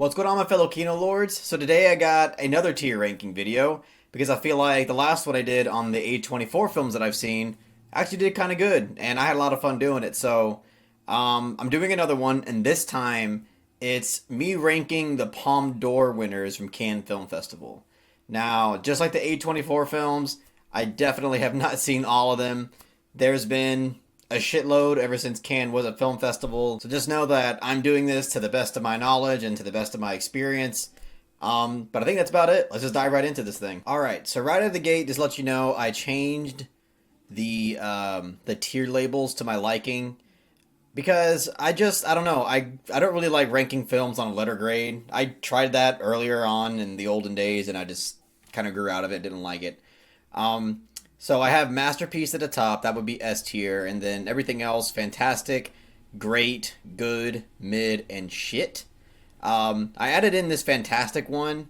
What's going on, my fellow Kino Lords? So today I got another tier ranking video because I feel like the last one I did on the A24 films that I've seen actually did kind of good, and I had a lot of fun doing it. So I'm doing another one, and this time it's me ranking the Palme d'Or winners from Cannes Film Festival. Now, just like the A24 films, I definitely have not seen all of them. There's been a shitload ever since Cannes was a film festival. So just know that I'm doing this to the best of my knowledge and to the best of my experience. But I think that's about it. Let's just dive right into this thing. All right. So right out of the gate, just let you know, I changed the tier labels to my liking because I don't know. I don't really like ranking films on a letter grade. I tried that earlier on in the olden days, and I just kind of grew out of it. Didn't like it. Um, so I have masterpiece at the top. That would be S tier, and then everything else: fantastic, great, good, mid, and shit. I added in this fantastic one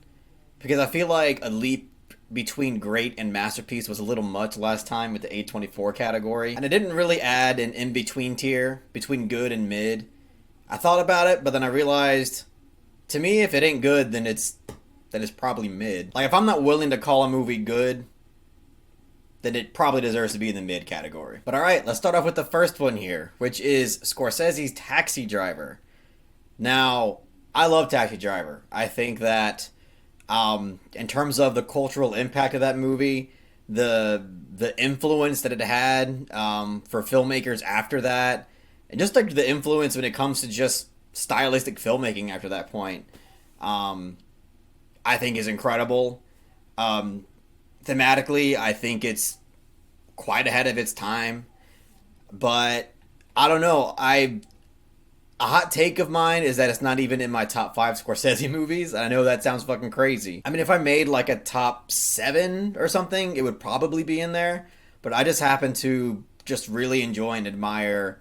because I feel like a leap between great and masterpiece was a little much last time with the A24 category, and I didn't really add an in between tier between good and mid. I thought about it, but then I realized, to me, if it ain't good, then it's probably mid. Like if I'm not willing to call a movie good, then it probably deserves to be in the mid category. But alright, let's start off with the first one here, which is Scorsese's Taxi Driver. Now, I love Taxi Driver. I think that in terms of the cultural impact of that movie, the influence that it had for filmmakers after that, and just like the influence when it comes to just stylistic filmmaking after that point, I think is incredible. Thematically, I think it's quite ahead of its time. But I don't know. A hot take of mine is that it's not even in my top five Scorsese movies. I know that sounds fucking crazy. I mean, if I made like a top seven or something, it would probably be in there. But I just happen to just really enjoy and admire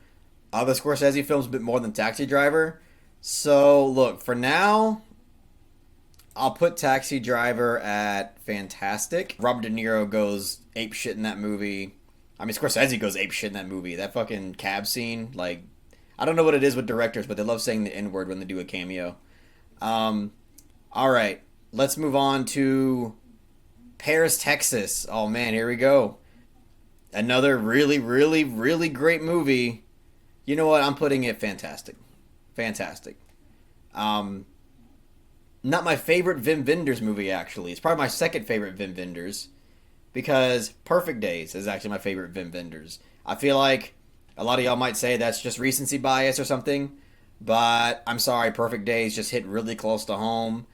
other Scorsese films a bit more than Taxi Driver. So look, for now, I'll put Taxi Driver at fantastic. Robert De Niro goes ape shit in that movie. I mean, Scorsese goes ape shit in that movie. That fucking cab scene, like, I don't know what it is with directors, but they love saying the N word when they do a cameo. All right, let's move on to Paris, Texas. Oh man, here we go. Another really, really, really great movie. You know what? I'm putting it fantastic. Fantastic. Um, Not my favorite Wim Wenders movie, actually. It's probably my second favorite Wim Wenders because Perfect Days is actually my favorite Wim Wenders. I feel like a lot of y'all might say that's just recency bias or something, but I'm sorry, Perfect Days just hit really close to home,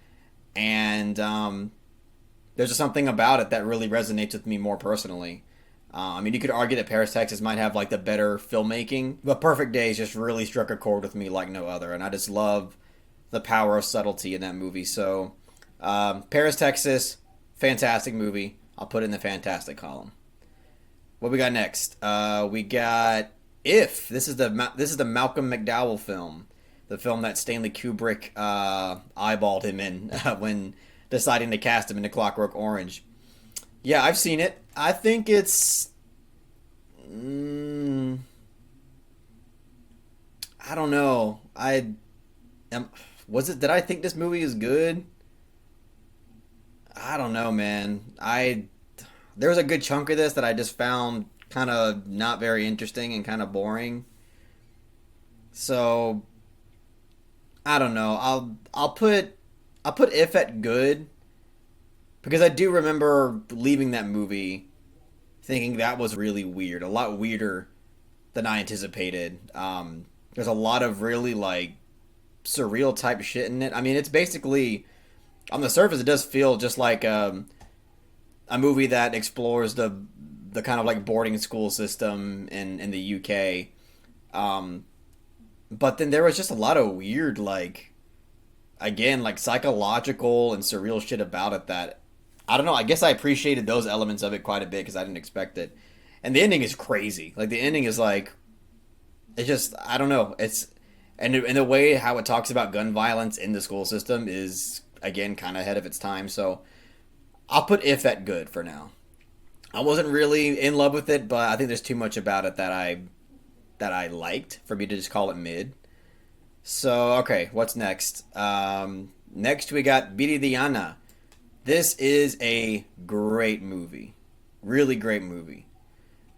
and there's just something about it that really resonates with me more personally. I mean, you could argue that Paris, Texas might have like the better filmmaking, but Perfect Days just really struck a chord with me like no other, and I just love the power of subtlety in that movie. So, Paris, Texas, fantastic movie. I'll put it in the fantastic column. What we got next? We got If. This is the Malcolm McDowell film, the film that Stanley Kubrick eyeballed him in when deciding to cast him in The Clockwork Orange. Yeah, I've seen it. I think it's. I don't know. Am, was it? Did I think this movie is good? I don't know, man. There was a good chunk of this that I just found kind of not very interesting and kind of boring. So I don't know. I'll put If at good because I do remember leaving that movie thinking that was really weird, a lot weirder than I anticipated. There's a lot of really like surreal type shit in it. I mean, it's basically on the surface, it does feel just like a movie that explores the kind of like boarding school system in the UK. Um, but then there was just a lot of weird like again like psychological and surreal shit about it that I don't know. I guess I appreciated those elements of it quite a bit because I didn't expect it. And the ending is crazy. Like the ending is like it's just I don't know. It's and the way how it talks about gun violence in the school system is again kind of ahead of its time. So I'll put If at good for now. I wasn't really in love with it, but I think there's too much about it that I liked for me to just call it mid. So okay, what's next? Next, we got Viridiana. This is a great movie. Really great movie.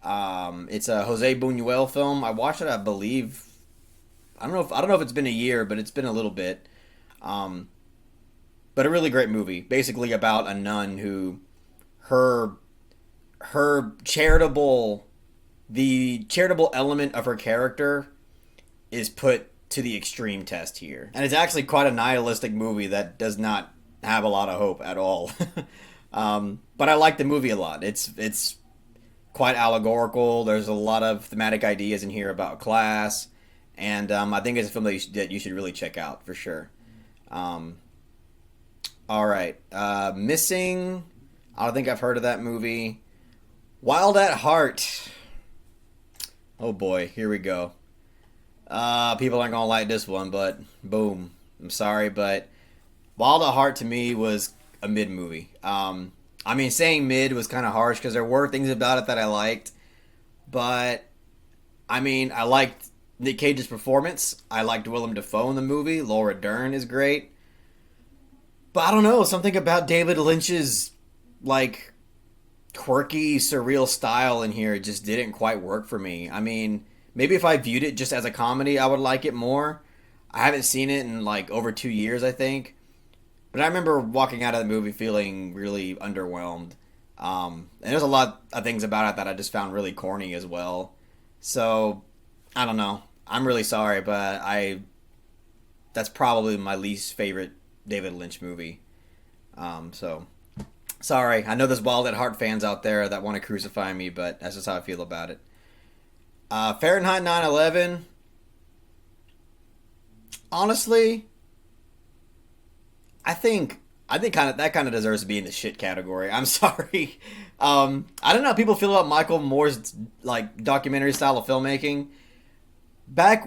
It's a Jose Buñuel film. I watched it, I believe. I don't know if it's been a year, but it's been a little bit. Um, but a really great movie. Basically about a nun who her her charitable the charitable element of her character is put to the extreme test here. And it's actually quite a nihilistic movie that does not have a lot of hope at all. But I like the movie a lot. It's quite allegorical. There's a lot of thematic ideas in here about class, and I think it's a film that you should really check out for sure. Um, all right, Missing. I don't think I've heard of that movie. Wild at Heart. Oh boy, here we go. People aren't gonna like this one, but boom. I'm sorry, but Wild at Heart to me was a mid movie. I mean, saying mid was kind of harsh because there were things about it that I liked, but I mean, I liked Nick Cage's performance. I liked Willem Dafoe in the movie. Laura Dern is great, but I don't know, something about David Lynch's like quirky, surreal style in here just didn't quite work for me. I mean, maybe if I viewed it just as a comedy, I would like it more. I haven't seen it in like over 2 years, I think. But I remember walking out of the movie feeling really underwhelmed. And there's a lot of things about it that I just found really corny as well. So, I don't know. I'm really sorry, but that's probably my least favorite David Lynch movie. So, sorry. I know there's Wild at Heart fans out there that want to crucify me, but that's just how I feel about it. Fahrenheit 9/11. Honestly, I think kind of that kind of deserves to be in the shit category. I'm sorry. I don't know how people feel about Michael Moore's like documentary style of filmmaking.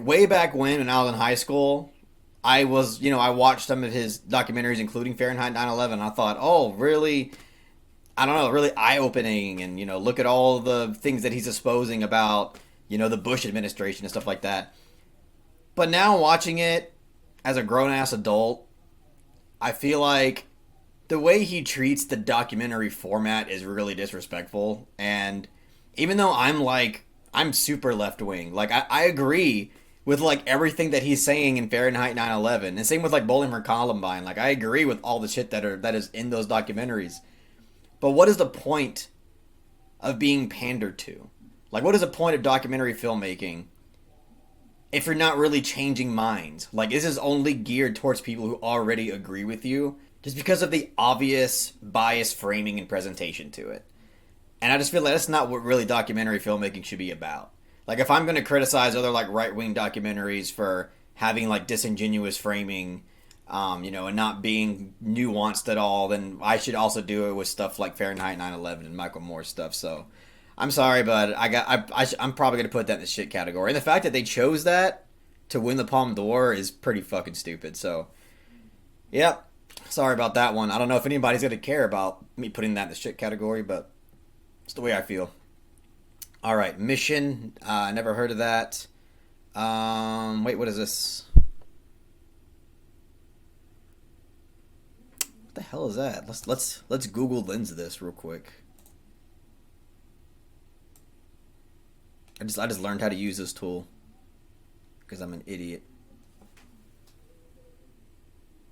Way back when I was in high school, I watched some of his documentaries, including Fahrenheit 9/11. I thought, oh, really? I don't know, really eye opening, and look at all the things that he's exposing about, the Bush administration and stuff like that. But now watching it as a grown ass adult, I feel like the way he treats the documentary format is really disrespectful. And even though I'm super left wing, like I agree with like everything that he's saying in Fahrenheit 9/11, and same with like Bowling for Columbine. Like I agree with all the shit that is in those documentaries. But what is the point of being pandered to? Like, what is the point of documentary filmmaking if you're not really changing minds? Like, is this only geared towards people who already agree with you just because of the obvious bias framing and presentation to it? And I just feel like that's not what really documentary filmmaking should be about. Like, if I'm going to criticize other, like, right-wing documentaries for having, like, disingenuous framing, and not being nuanced at all, then I should also do it with stuff like Fahrenheit 9/11 and Michael Moore stuff. So I'm sorry, but I'm probably gonna put that in the shit category. And the fact that they chose that to win the Palme d'Or is pretty fucking stupid. So, yep, sorry about that one. I don't know if anybody's gonna care about me putting that in the shit category, but it's the way I feel. All right, Mission. I never heard of that. Wait, what is this? What the hell is that? Let's Google lens this real quick. I just learned how to use this tool because I'm an idiot.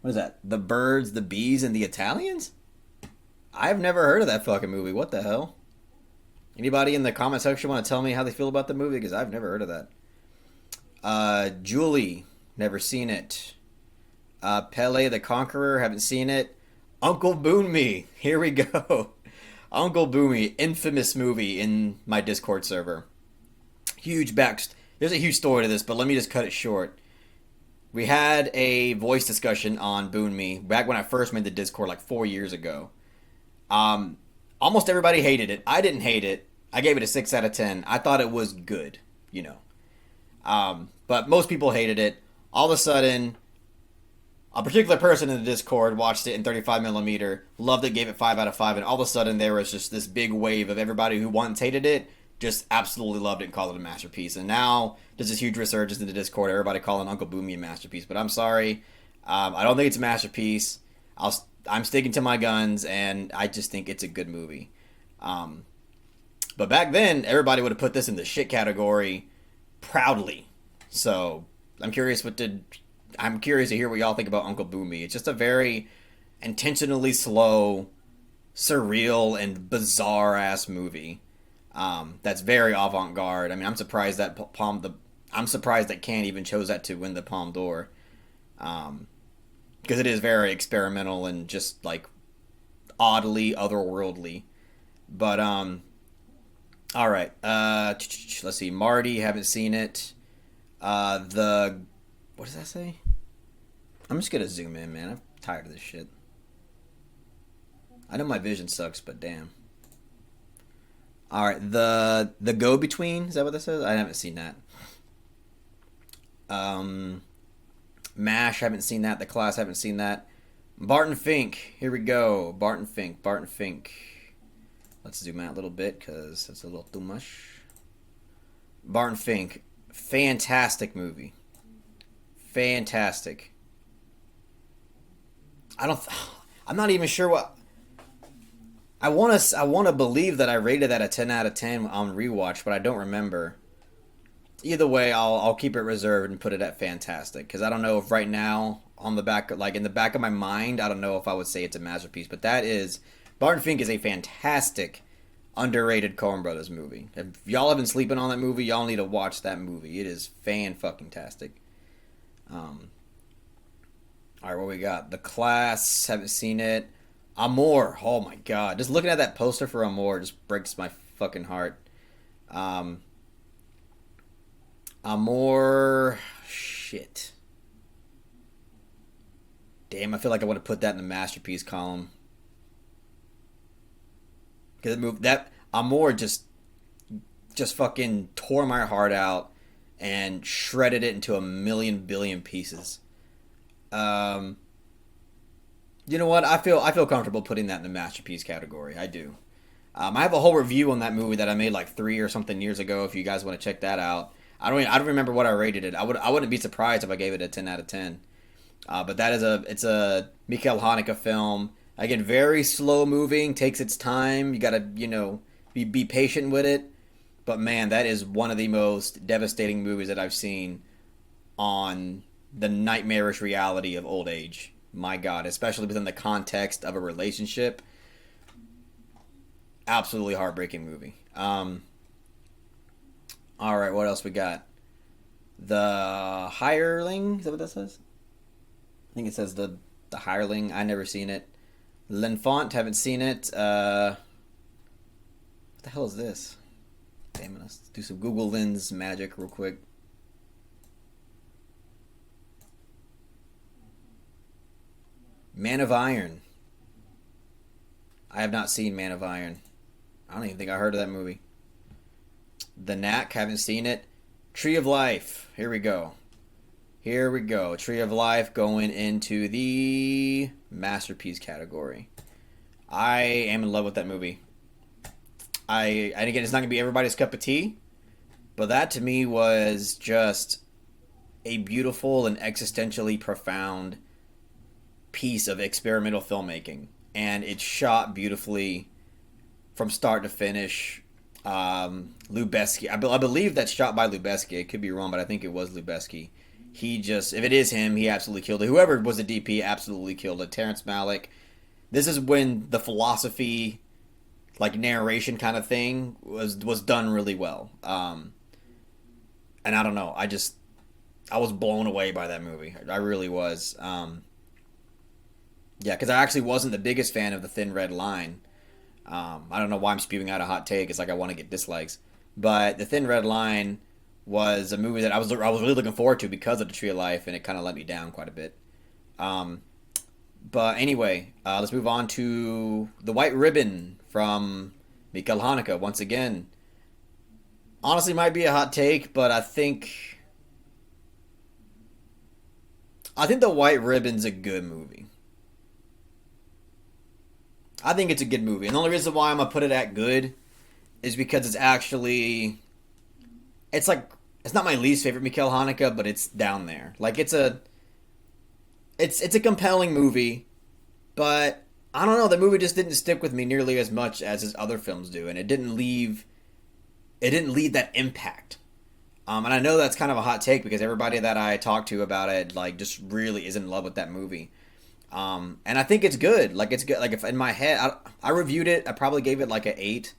What is that? The Birds, the Bees, and the Italians? I've never heard of that fucking movie. What the hell? Anybody in the comment section want to tell me how they feel about the movie? Because I've never heard of that. Julie, never seen it. Pele the Conqueror, haven't seen it. Uncle Boonme, here we go. Uncle Boonme, infamous movie in my Discord server. There's a huge story to this, but let me just cut it short. We had a voice discussion on Boonme back when I first made the Discord like 4 years ago. Almost everybody hated it. I didn't hate it. I gave it a 6 out of 10. I thought it was good, But most people hated it. All of a sudden, a particular person in the Discord watched it in 35 millimeter, loved it, gave it 5 out of 5, and all of a sudden there was just this big wave of everybody who once hated it just absolutely loved it and called it a masterpiece. And now there's this huge resurgence in the Discord, everybody calling Uncle Boonme a masterpiece. But I'm sorry, I don't think it's a masterpiece. I'm sticking to my guns, and I just think it's a good movie. Um, but back then, everybody would have put this in the shit category proudly. So I'm curious what did I'm curious to hear what y'all think about Uncle Boomy. It's just a very intentionally slow, surreal, and bizarre ass movie. That's very avant garde. I mean, I'm surprised that Cannes even chose that to win the Palme d'Or. Um, because it is very experimental and just like oddly otherworldly. But all right. Let's see. Marty, haven't seen it. The what does that say? I'm just gonna zoom in, man. I'm tired of this shit. I know my vision sucks, but damn. All right. The Go Between, is that what that says? I haven't seen that. Um, Mash, haven't seen that. The Class, haven't seen that. Barton Fink, here we go. Barton Fink, Barton Fink. Let's zoom out a little bit because it's a little too much. Barton Fink, fantastic movie. Fantastic. I don't. I'm not even sure what. I want to believe that I rated that a 10 out of 10 on rewatch, but I don't remember. Either way, I'll keep it reserved and put it at fantastic because I don't know if right now on the back like in the back of my mind I don't know if I would say it's a masterpiece, but that is Barton Fink is a fantastic underrated Coen Brothers movie. If y'all have been sleeping on that movie, y'all need to watch that movie. It is fan fucking tastic. Um, all right, what we got? The Class, haven't seen it. Amor, oh my god, just looking at that poster for Amor just breaks my fucking heart. Um, Amor, shit. Damn, I feel like I want to put that in the masterpiece column because it moved that Amor just fucking tore my heart out and shredded it into a million billion pieces. Um, you know what? I feel comfortable putting that in the masterpiece category. I do. I have a whole review on that movie that I made like 3 or something years ago. If you guys want to check that out, I don't remember what I rated it. I wouldn't be surprised if I gave it a 10 out of 10. But that is it's a Michael Haneke film. Again, very slow moving, takes its time. You gotta be patient with it. But man, that is one of the most devastating movies that I've seen on the nightmarish reality of old age. My God, especially within the context of a relationship. Absolutely heartbreaking movie. All right, what else we got? The Hireling. Is that what that says? I think it says the Hireling. I never seen it. L'Enfant, haven't seen it. What the hell is this? Damn it, let's do some Google Lens magic real quick. Man of Iron. I have not seen Man of Iron. I don't even think I heard of that movie. The Knack, haven't seen it. Tree of Life. Here we go. Here we go. Tree of Life going into the masterpiece category. I am in love with that movie. And again, it's not gonna be everybody's cup of tea, but that to me was just a beautiful and existentially profound piece of experimental filmmaking, and it's shot beautifully from start to finish. Lubeski, I believe that's shot by Lubeski. It could be wrong, but I think it was Lubeski. He just, if it is him, he absolutely killed it. Whoever was the DP absolutely killed it. Terrence Malick. This is when the philosophy, like narration kind of thing, was done really well. And I don't know, I was blown away by that movie. I really was. Yeah, because I actually wasn't the biggest fan of The Thin Red Line. I don't know why I'm spewing out a hot take. It's like I want to get dislikes. But The Thin Red Line was a movie that I was really looking forward to because of The Tree of Life, and it kind of let me down quite a bit. Um, but anyway, let's move on to The White Ribbon from Michael Haneke. Once again, honestly might be a hot take, but I think The White Ribbon's a good movie. I think it's a good movie. And the only reason why I'm going to put it at good is because it's like, it's not my least favorite Michael Haneke, but it's down there. Like, it's it's a compelling movie, but I don't know. The movie just didn't stick with me nearly as much as his other films do, and it didn't leave that impact. And I know that's kind of a hot take because everybody that I talk to about it like just really is in love with that movie. And I think it's good. Like it's good. Like if in my head, I reviewed it, I probably gave it like an 8.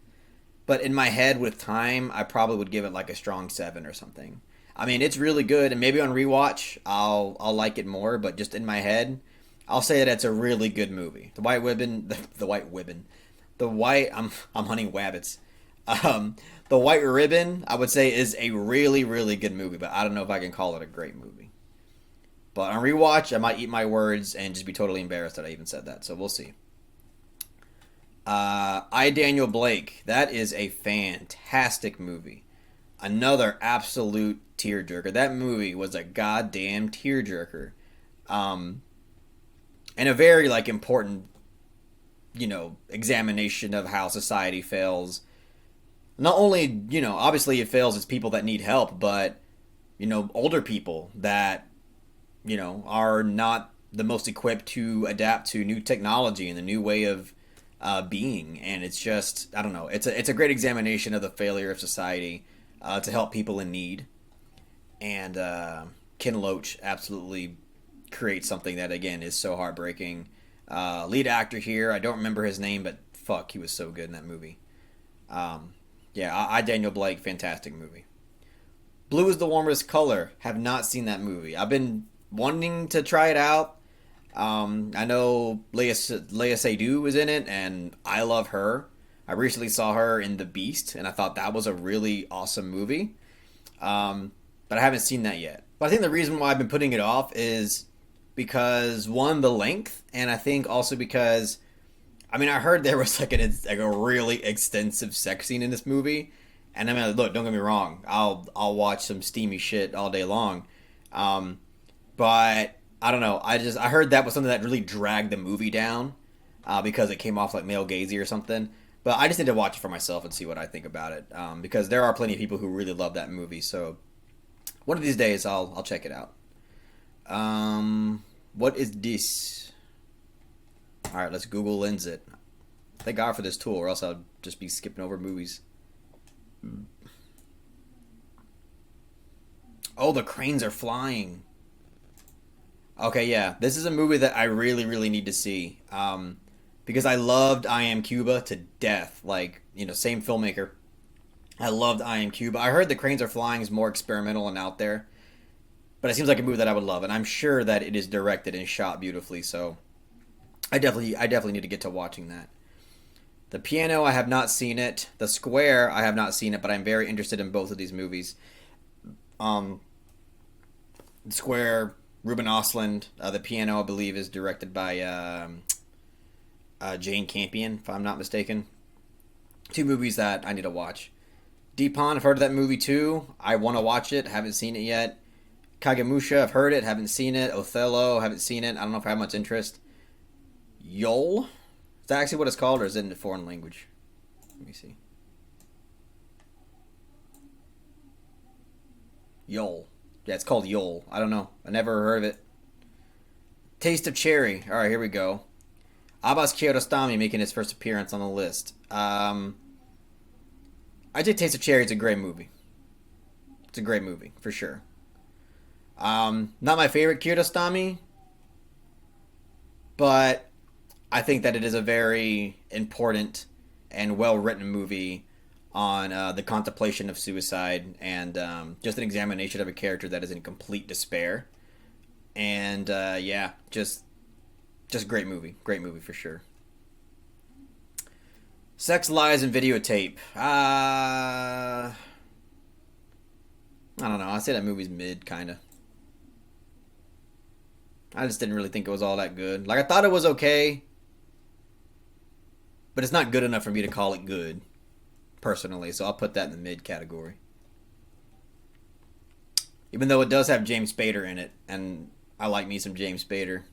But in my head, with time, I probably would give it like a strong 7 or something. I mean, it's really good, and maybe on rewatch, I'll like it more. But just in my head, I'll say that it's a really good movie. The white ribbon, the white. I'm hunting wabbits. The White Ribbon, I would say, is a really really good movie. But I don't know if I can call it a great movie. But on rewatch, I might eat my words and just be totally embarrassed that I even said that. So we'll see. I Daniel Blake. That is a fantastic movie. Another absolute tearjerker. That movie was a goddamn tearjerker. Um, and a very like important, examination of how society fails. Not only, obviously it fails as people that need help, but older people that are not the most equipped to adapt to new technology and the new way of being. And it's just, I don't know. It's a great examination of the failure of society to help people in need. And Ken Loach absolutely creates something that again is so heartbreaking. Lead actor here, I don't remember his name, but fuck, he was so good in that movie. Um, yeah, I Daniel Blake, fantastic movie. Blue is the warmest color. Have not seen that movie. I've been wanting to try it out. I know Leia Seydoux is in it, and I love her. I recently saw her in The Beast, and I thought that was a really awesome movie. But I haven't seen that yet. But I think the reason why I've been putting it off is because one, the length, and I think also because I mean I heard there was like a really extensive sex scene in this movie, and I mean look, don't get me wrong, I'll watch some steamy shit all day long, um, but I don't know, I heard that was something that really dragged the movie down, because it came off like male gazy or something. But I just need to watch it for myself and see what I think about it, because there are plenty of people who really love that movie. So one of these days I'll check it out. What is this? All right, let's Google Lens it. Thank God for this tool, or else I'll just be skipping over movies. Oh, the cranes are flying. Okay, yeah, this is a movie that I really, really need to see. Because I loved I Am Cuba to death. Like, same filmmaker. I loved I Am Cuba. I heard the cranes are flying is more experimental and out there, but it seems like a movie that I would love, and I'm sure that it is directed and shot beautifully. So I definitely need to get to watching that. The Piano, I have not seen it. The Square, I have not seen it, but I'm very interested in both of these movies. Um, the Square, Ruben Ostlund. The Piano, I believe, is directed by Jane Campion, if I'm not mistaken. Two movies that I need to watch. Deepon, I've heard of that movie too. I want to watch it. Haven't seen it yet. Kagemusha, I've heard it. Haven't seen it. Othello, haven't seen it. I don't know if I have much interest. Yol? Is that actually what it's called, or is it in a foreign language? Let me see. Yol. Yeah, it's called Yol. I don't know. I never heard of it. Taste of Cherry. All right, here we go. Abbas Kiarostami making his first appearance on the list. I think Taste of Cherry is a great movie. It's a great movie, for sure. Not my favorite Kiarostami, but I think that it is a very important and well written movie on the contemplation of suicide and just an examination of a character that is in complete despair. And yeah, just great movie for sure. Sex, Lies, and Videotape. I don't know. I say that movie's mid, kind of. I just didn't really think it was all that good. Like I thought it was okay, but it's not good enough for me to call it good, personally. So I'll put that in the mid category. Even though it does have James Spader in it, and I like me some James Spader.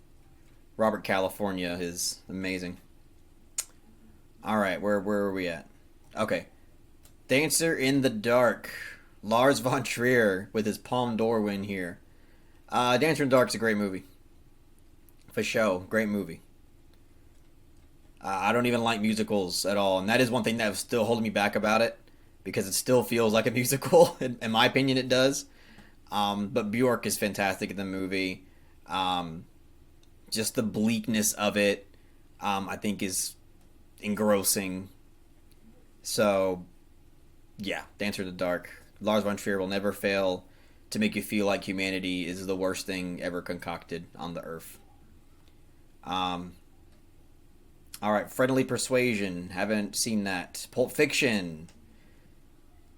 Robert California is amazing. All right, where are we at? Okay, Dancer in the Dark. Lars von Trier with his Palme d'Or win here. Dancer in the Dark's a great movie. For sure, great movie. I don't even like musicals at all, and that is one thing that was still holding me back about it because it still feels like a musical. In my opinion, it does. But Bjork is fantastic in the movie. Um, just the bleakness of it, I think, is engrossing. So, yeah, Dancer in the Dark. Lars von Trier will never fail to make you feel like humanity is the worst thing ever concocted on the earth. Um, all right, Friendly Persuasion. Haven't seen that. Pulp Fiction.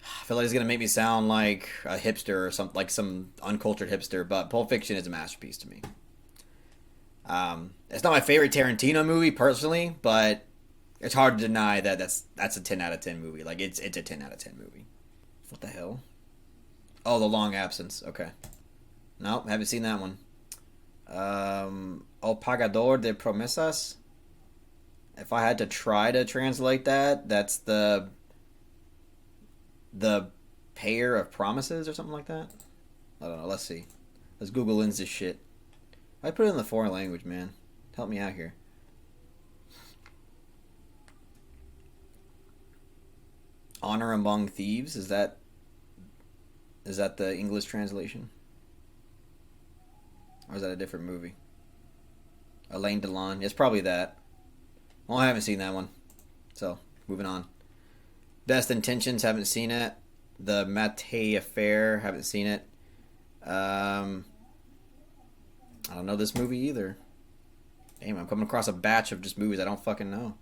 I feel like it's gonna make me sound like a hipster or something, like some uncultured hipster. But Pulp Fiction is a masterpiece to me. It's not my favorite Tarantino movie personally, but it's hard to deny that that's a 10 out of 10 movie. Like it's a 10 out of 10 movie. What the hell? Oh, The Long Absence. Okay. Nope, haven't seen that one. El Pagador de Promesas. If I had to try to translate that, that's the payer of promises or something like that. I don't know. Let's see. Let's Google Lens this shit. I put it in the foreign language, man. Help me out here. Honor Among Thieves. Is that the English translation, or is that a different movie? Alain Delon. It's probably that. Well, I haven't seen that one, so moving on. Best Intentions. Haven't seen it. The Maté Affair. Haven't seen it. I don't know this movie either. Damn, I'm coming across a batch of just movies I don't fucking know.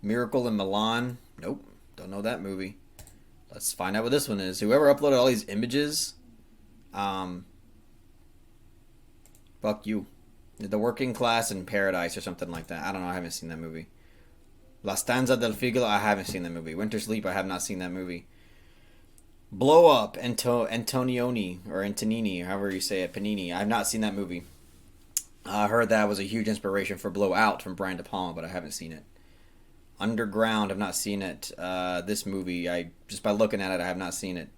Miracle in Milan. Nope. Don't know that movie. Let's find out what this one is. Whoever uploaded all these images, um, fuck you. The Working Class in Paradise or something like that. I don't know. I haven't seen that movie. La Stanza del Figaro. I haven't seen that movie. Winter Sleep. I have not seen that movie. Blow Up. Antonioni or Antonini, however you say it. Panini. I have not seen that movie. I heard that was a huge inspiration for Blow Out from Brian De Palma, but I haven't seen it. Underground, I've not seen it. This movie, I just by looking at it, I have not seen it.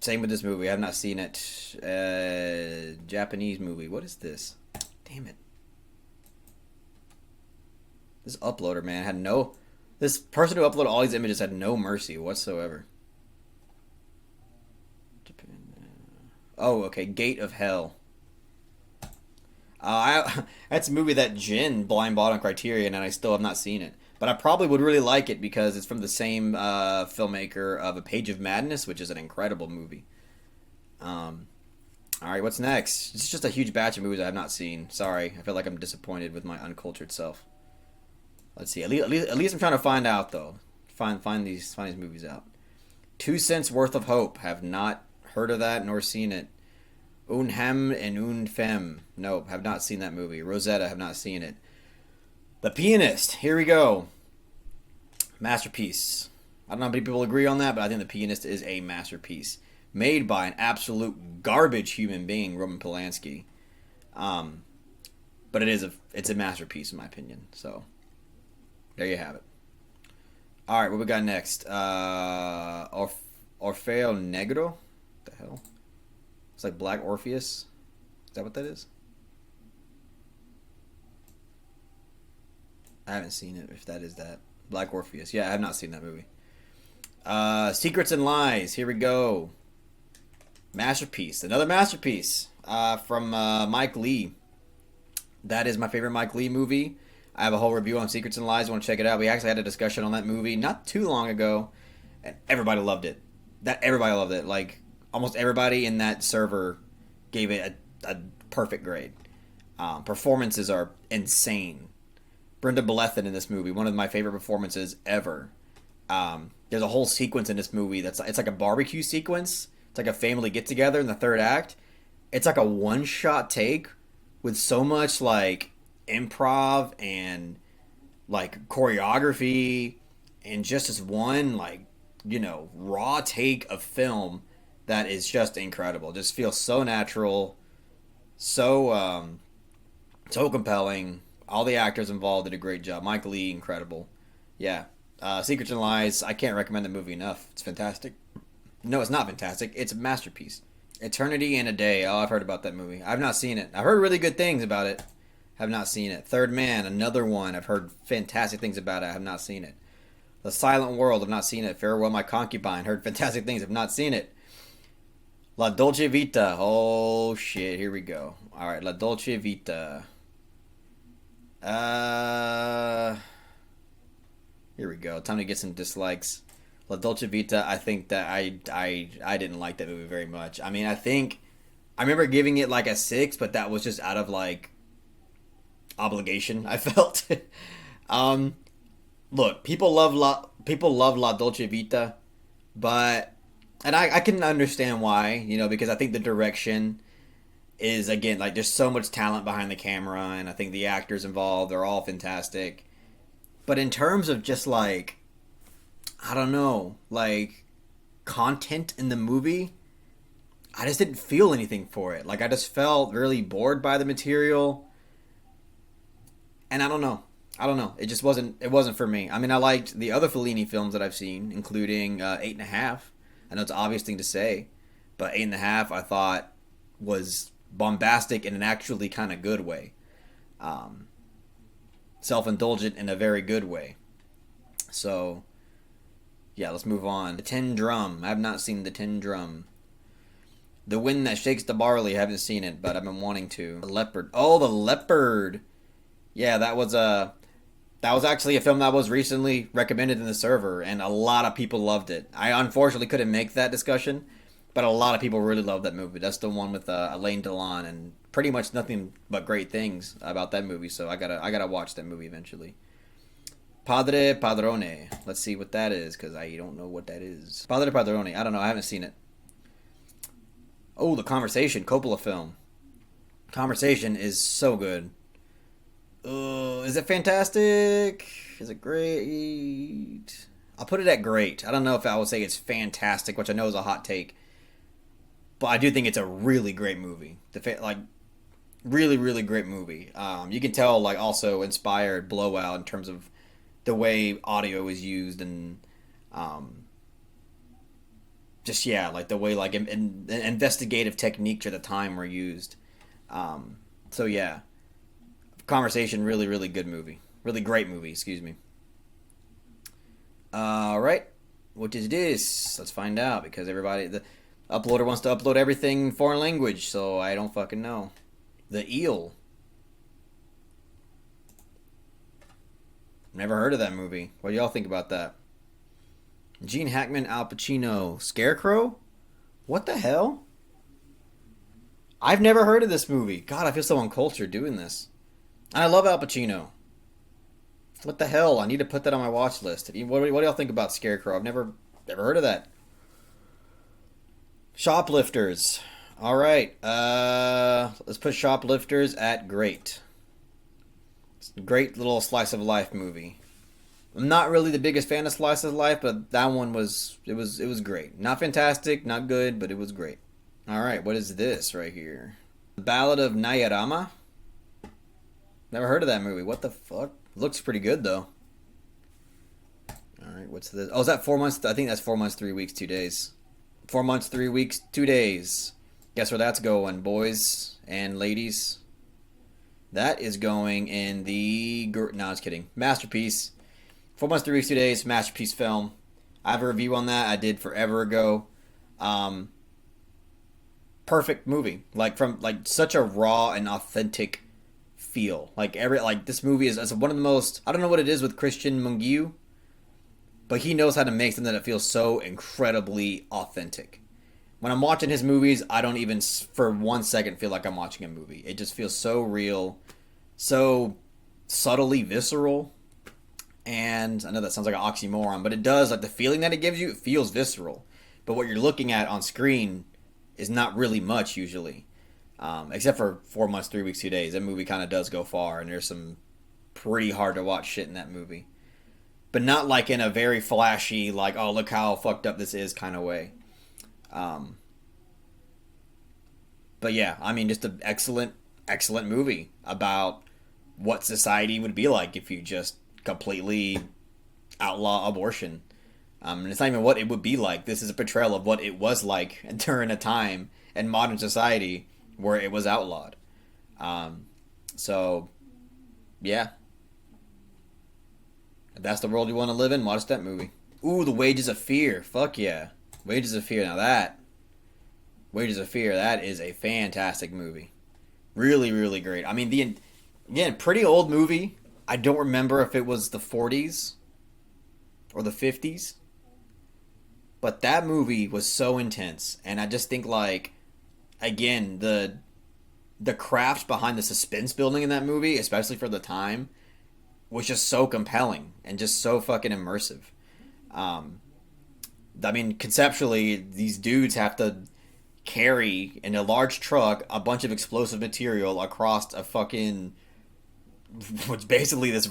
Same with this movie, I have not seen it. Japanese movie, what is this? Damn it! This uploader, man, had no. This person who uploaded all these images had no mercy whatsoever. Japan. Oh, okay, Gate of Hell. That's a movie that Jin blind bought on Criterion, and I still have not seen it. But I probably would really like it because it's from the same filmmaker of A Page of Madness, which is an incredible movie. All right, what's next? It's just a huge batch of movies I have not seen. Sorry, I feel like I'm disappointed with my uncultured self. Let's see. At least I'm trying to find out though. Find these movies out. 2 Cents Worth of Hope. Have not heard of that nor seen it. Un Hem and Un Femme. Nope, have not seen that movie. Rosetta, have not seen it. The Pianist. Here we go. Masterpiece. I don't know how many people agree on that, but I think The Pianist is a masterpiece. Made by an absolute garbage human being, Roman Polanski. But it's a masterpiece in my opinion. So, there you have it. All right, what we got next? Orfeo Negro? What the hell? It's like Black Orpheus. Is that what that is? I haven't seen it, if that is that. Black Orpheus. Yeah, I have not seen that movie. Secrets and Lies. Here we go. Masterpiece. Another masterpiece from Mike Leigh. That is my favorite Mike Leigh movie. I have a whole review on Secrets and Lies. You want to check it out? We actually had a discussion on that movie not too long ago, and everybody loved it. Everybody loved it. Like, almost everybody in that server gave it a perfect grade. Performances are insane. Brenda Blethyn in this movie, one of my favorite performances ever. There's a whole sequence in this movie it's like a barbecue sequence. It's like a family get together in the third act. It's like a one shot take with so much like improv and like choreography and just this one like raw take of film that is just incredible. Just feels so natural, so compelling. All the actors involved did a great job. Mike Leigh, incredible. Yeah. Secrets and Lies, I can't recommend the movie enough. It's fantastic. No, it's not fantastic. It's a masterpiece. Eternity in a Day. Oh, I've heard about that movie. I've not seen it. I've heard really good things about it. Have not seen it. Third Man, another one. I've heard fantastic things about it. I have not seen it. The Silent World. I've not seen it. Farewell, My Concubine. Heard fantastic things. Have not seen it. La Dolce Vita. Oh shit. Here we go. All right, La Dolce Vita. Here we go. Time to get some dislikes. La Dolce Vita. I think that I didn't like that movie very much. I mean, I remember giving it like a 6, but that was just out of like obligation. I felt. um, Look, people love La Dolce Vita, but and I can understand why. Because I think the direction is, again, like, there's so much talent behind the camera, and I think the actors involved are all fantastic. But in terms of just like, I don't know, like content in the movie, I just didn't feel anything for it. Like, I just felt really bored by the material, and I don't know. I don't know. It just wasn't. It wasn't for me. I mean, I liked the other Fellini films that I've seen, including Eight and a Half. I know it's an obvious thing to say, but Eight and a Half I thought was bombastic in an actually kind of good way, self-indulgent in a very good way. So, yeah, let's move on. The Tin Drum. I have not seen The Tin Drum. The Wind That Shakes the Barley. I haven't seen it, but I've been wanting to. The Leopard. Oh, The Leopard. Yeah, that was actually a film that was recently recommended in the server, and a lot of people loved it. I unfortunately couldn't make that discussion, but a lot of people really loved that movie. That's the one with Alain Delon, and pretty much nothing but great things about that movie. So I gotta watch that movie eventually. Padre Padrone. Let's see what that is, because I don't know what that is. Padre Padrone. I don't know. I haven't seen it. Oh, The Conversation. Coppola film. Conversation is so good. Is it fantastic? Is it great? I'll put it at great. I don't know if I would say it's fantastic, which I know is a hot take, but I do think it's a really great movie. Like, really, really great movie. You can tell, like, also inspired Blowout in terms of the way audio is used, and just, yeah, like the way, like, investigative techniques at the time were used. So yeah, Conversation, really, really good movie. Really great movie, excuse me. Alright. What is this? Let's find out, because the uploader wants to upload everything in foreign language, so I don't fucking know. The Eel. Never heard of that movie. What do y'all think about that? Gene Hackman, Al Pacino. Scarecrow? What the hell? I've never heard of this movie. God, I feel so uncultured doing this. And I love Al Pacino. What the hell? I need to put that on my watch list. What do y'all think about Scarecrow? I've never heard of that. Shoplifters. All right. Let's put Shoplifters at great. It's a great little slice of life movie. I'm not really the biggest fan of slice of life, but that one was great. Not fantastic, not good, but it was great. All right. What is this right here? The Ballad of Nayarama. Never heard of that movie. What the fuck? Looks pretty good, though. Alright, what's this? Oh, is that 4 months? I think that's 4 months, 3 weeks, 2 days. 4 months, 3 weeks, 2 days. Guess where that's going, boys and ladies? That is going in the... No, I was kidding. Masterpiece. 4 months, 3 weeks, 2 days. Masterpiece film. I have a review on that. I did forever ago. Perfect movie. Like, from such a raw and authentic feel. This movie is one of the most, I don't know what it is with Christian Mungiu, but he knows how to make something that feels so incredibly authentic. When I'm watching his movies, I don't even for 1 second feel like I'm watching a movie. It just feels so real, so subtly visceral. And I know that sounds like an oxymoron, but it does. Like, the feeling that it gives you, it feels visceral. But what you're looking at on screen is not really much usually. Except for 4 months, 3 weeks, 2 days. That movie kind of does go far, and there's some pretty hard to watch shit in that movie. But not like in a very flashy, like, oh, look how fucked up this is kind of way. But yeah, I mean, just an excellent, excellent movie about what society would be like if you just completely outlaw abortion. And it's not even what it would be like. This is a portrayal of what it was like during a time in modern society where it was outlawed. Um, so, yeah, if that's the world you want to live in, watch that movie. Ooh, The Wages of Fear. Fuck yeah. Wages of Fear. Now Wages of Fear, that is a fantastic movie. Really, really great. I mean, again, pretty old movie. I don't remember if it was the 40s or the 50s, but that movie was so intense, and I just think like again the craft behind the suspense building in that movie, especially for the time, was just so compelling and just so fucking immersive. Um, I mean, conceptually, these dudes have to carry in a large truck a bunch of explosive material across a fucking what's basically this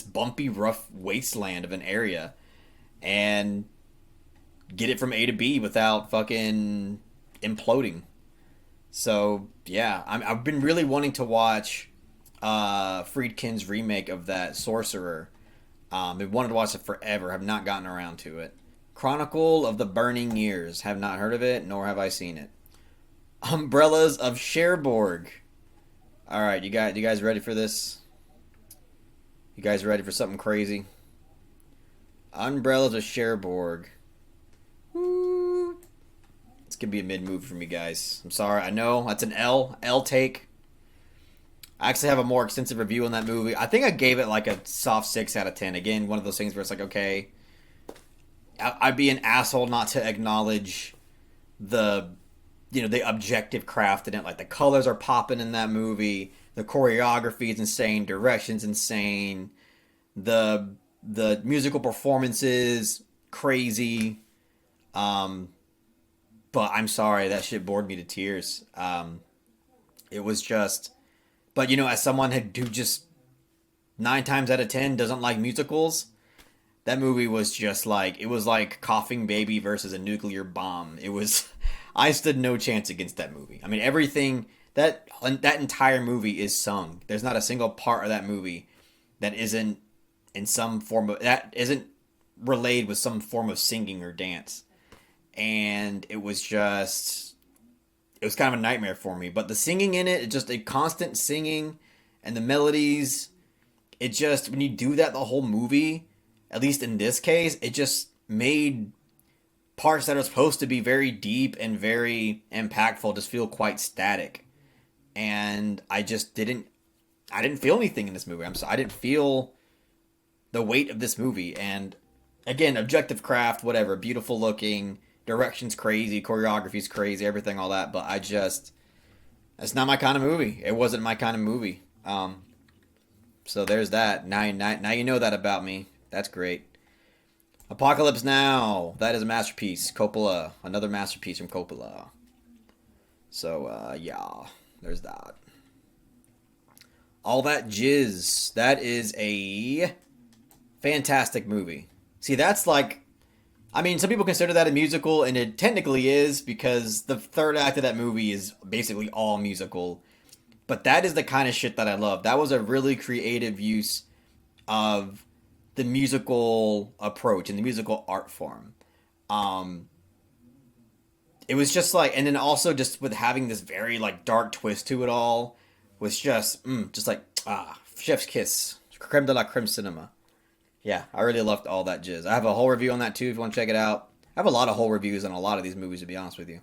bumpy, rough wasteland of an area, and get it from A to B without fucking imploding. So yeah, I've been really wanting to watch Friedkin's remake of that Sorcerer. I've wanted to watch it forever. Have not gotten around to it. Chronicle of the Burning Years. Have not heard of it, nor have I seen it. Umbrellas of Cherbourg. All right, you guys ready for this? You guys ready for something crazy? Umbrellas of Cherbourg. Woo. This could be a mid move for me, guys. I'm sorry. I know that's an L take. I actually have a more extensive review on that movie. I think I gave it like a soft 6 out of 10. Again, one of those things where it's like, okay, I'd be an asshole not to acknowledge the the objective craft in it. Like the colors are popping in that movie. The choreography is insane. Direction's insane. The the musical performances crazy. Um, but I'm sorry, that shit bored me to tears. It was just, but as someone who just 9 times out of 10 doesn't like musicals, that movie was just like it was like Coughing Baby versus a nuclear bomb. It was, I stood no chance against that movie. I mean, everything that entire movie is sung. There's not a single part of that movie that isn't in some form of that isn't relayed with some form of singing or dance. And it was kind of a nightmare for me. But the singing in it just a constant singing, and the melodies. It just when you do that the whole movie, at least in this case, it just made parts that are supposed to be very deep and very impactful just feel quite static. And I didn't feel anything in this movie. I didn't feel the weight of this movie. And again, objective craft, whatever, beautiful looking, direction's crazy, choreography's crazy, everything, all that. But it's not my kind of movie. It wasn't my kind of movie. So there's that. Now you know that about me. That's great. Apocalypse Now. That is a masterpiece. Coppola. Another masterpiece from Coppola. So, yeah. There's that. All That Jizz. That is a fantastic movie. See, that's like, I mean, some people consider that a musical, and it technically is because the third act of that movie is basically all musical. But that is the kind of shit that I love. That was a really creative use of the musical approach and the musical art form. Um, it was just like, and then also just with having this very like dark twist to it all, was just like chef's kiss, creme de la creme cinema. Yeah, I really loved All That Jizz. I have a whole review on that too if you want to check it out. I have a lot of whole reviews on a lot of these movies, to be honest with you.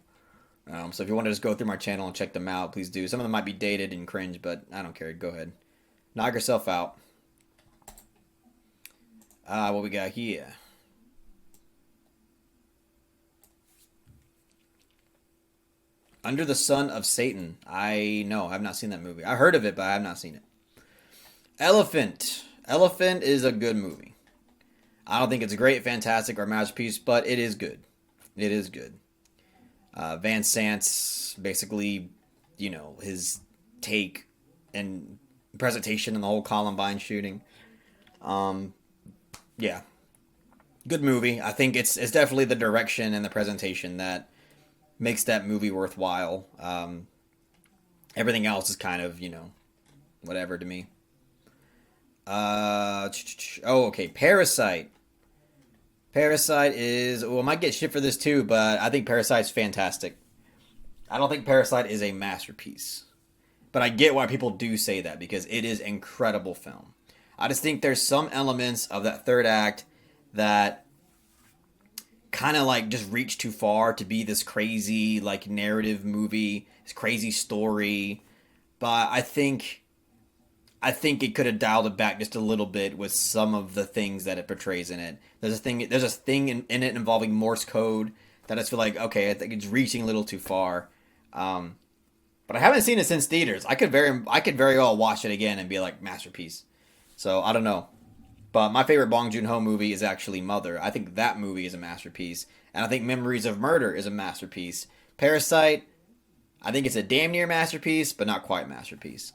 So if you want to just go through my channel and check them out, please do. Some of them might be dated and cringe, but I don't care. Go ahead. Knock yourself out. What we got here? Under the Son of Satan. I've not seen that movie. I heard of it, but I have not seen it. Elephant. Elephant is a good movie. I don't think it's a great, fantastic, or masterpiece, but it is good. It is good. Van Sant's basically, his take and presentation on the whole Columbine shooting. Um, yeah, good movie. I think it's definitely the direction and the presentation that makes that movie worthwhile. Everything else is kind of whatever to me. Oh, okay, Parasite. Parasite is, well, I might get shit for this too, but I think Parasite's fantastic. I don't think Parasite is a masterpiece, but I get why people do say that because it is incredible film. I just think there's some elements of that third act that kind of like just reach too far to be this crazy like narrative movie, this crazy story. But I think it could have dialed it back just a little bit with some of the things that it portrays in it. There's a thing in it involving Morse code that I just feel like okay, I think it's reaching a little too far. Um, but I haven't seen it since theaters. I could very well watch it again and be like masterpiece. So I don't know. But my favorite Bong Joon Ho movie is actually Mother. I think that movie is a masterpiece, and I think Memories of Murder is a masterpiece. Parasite, I think it's a damn near masterpiece, but not quite masterpiece.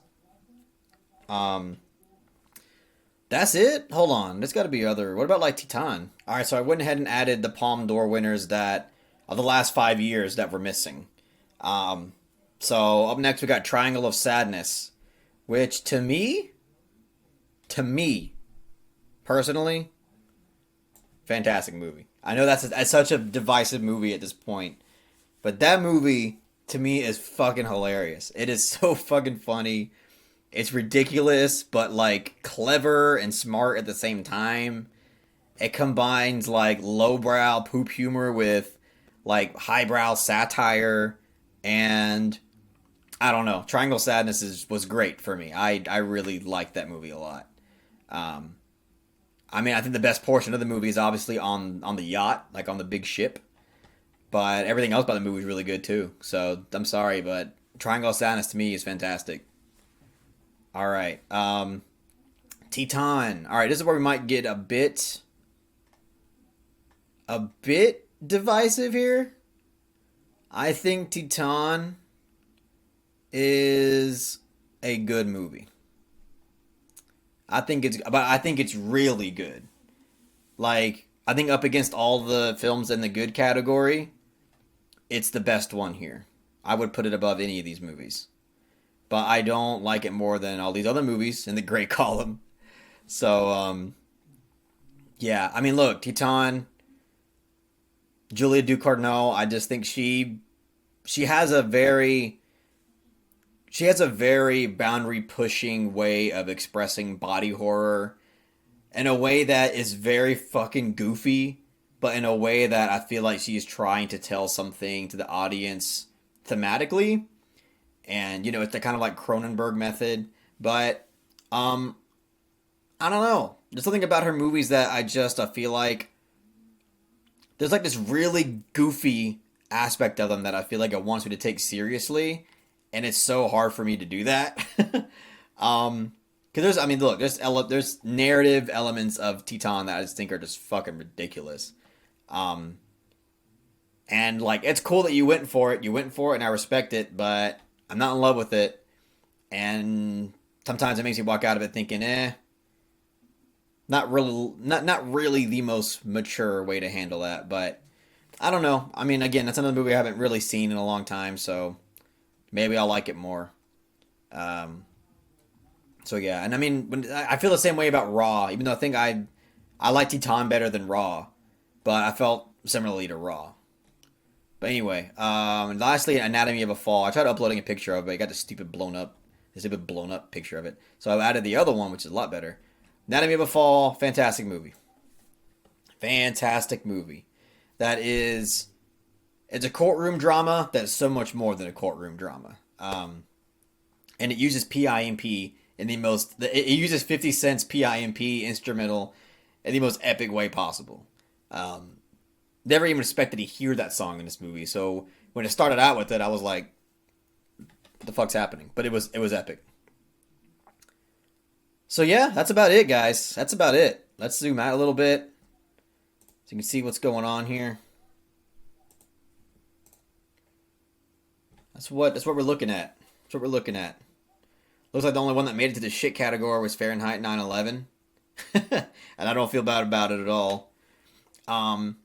Um, that's it. Hold on, there's got to be other. What about like Titan? All right, so I went ahead and added the Palme d'Or winners that of the last 5 years that were missing. Um, so up next we got Triangle of Sadness, which to me personally, fantastic movie. I know that's such a divisive movie at this point, but that movie to me is fucking hilarious. It is so fucking funny. It's ridiculous, but like clever and smart at the same time. It combines like lowbrow poop humor with like highbrow satire, and I don't know. Triangle Sadness was great for me. I really liked that movie a lot. Um, I mean, I think the best portion of the movie is obviously on the yacht, like on the big ship. But everything else about the movie is really good too. So I'm sorry, but Triangle of Sadness to me is fantastic. All right, Titan. All right, this is where we might get a bit divisive here. I think Titan is a good movie. I think it's really good. Like I think up against all the films in the good category, it's the best one here. I would put it above any of these movies. But I don't like it more than all these other movies in the great column. So yeah, I mean look, Titan, Julia Ducournau, I just think she has a very she has a very boundary pushing way of expressing body horror in a way that is very fucking goofy, but in a way that I feel like she's trying to tell something to the audience thematically. And it's the kind of like Cronenberg method. But um, I don't know. There's something about her movies that I feel like there's like this really goofy aspect of them that I feel like it wants me to take seriously, and it's so hard for me to do that. Because there's, I mean, look, there's narrative elements of Teton that I just think are just fucking ridiculous. Um, and like, it's cool that you went for it. You went for it, and I respect it. But I'm not in love with it, and sometimes it makes me walk out of it thinking, not really the most mature way to handle that. But I don't know. I mean, again, that's another movie I haven't really seen in a long time, so maybe I'll like it more. Um, so yeah, and I mean, I feel the same way about Raw, even though I think I like Titan better than Raw, but I felt similarly to Raw. But anyway, and lastly, Anatomy of a Fall. I tried uploading a picture of it, but it got the stupid blown up picture of it. So I added the other one, which is a lot better. Anatomy of a Fall, fantastic movie, fantastic movie. That is, it's a courtroom drama that is so much more than a courtroom drama. And it uses PIMP in the most. It uses 50 Cent's PIMP instrumental in the most epic way possible. Um, Never even expected to hear that song in this movie. So when it started out with it, I was like, "What the fuck's happening?" But it was epic. So yeah, that's about it, guys. That's about it. Let's zoom out a little bit so you can see what's going on here. That's what we're looking at. That's what we're looking at. Looks like the only one that made it to the shit category was Fahrenheit 9/11, and I don't feel bad about it at all. Um,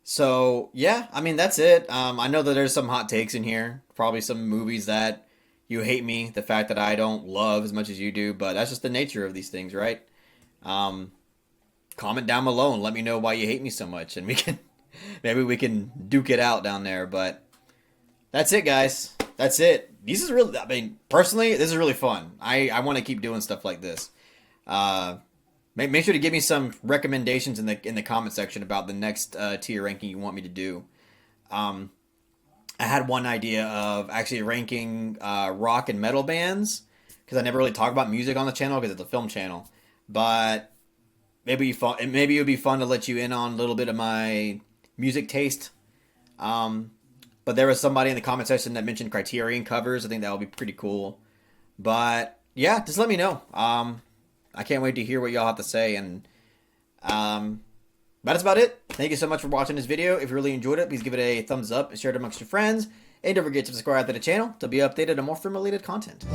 So yeah, I mean that's it. I know that there's some hot takes in here, probably some movies that you hate me, the fact that I don't love as much as you do, but that's just the nature of these things, right? Um, comment down below and let me know why you hate me so much, and we can maybe we can duke it out down there. But that's it, guys. That's it. This is really, I mean, personally, this is really fun. I want to keep doing stuff like this. Make sure to give me some recommendations in the comment section about the next tier ranking you want me to do. I had one idea of actually ranking rock and metal bands, because I never really talk about music on the channel because it's a film channel. But maybe it would be fun to let you in on a little bit of my music taste. But there was somebody in the comment section that mentioned Criterion covers. I think that would be pretty cool. But yeah, just let me know. I can't wait to hear what y'all have to say. And that's about it. Thank you so much for watching this video. If you really enjoyed it, please give it a thumbs up and share it amongst your friends. And don't forget to subscribe to the channel to be updated on more film-related content.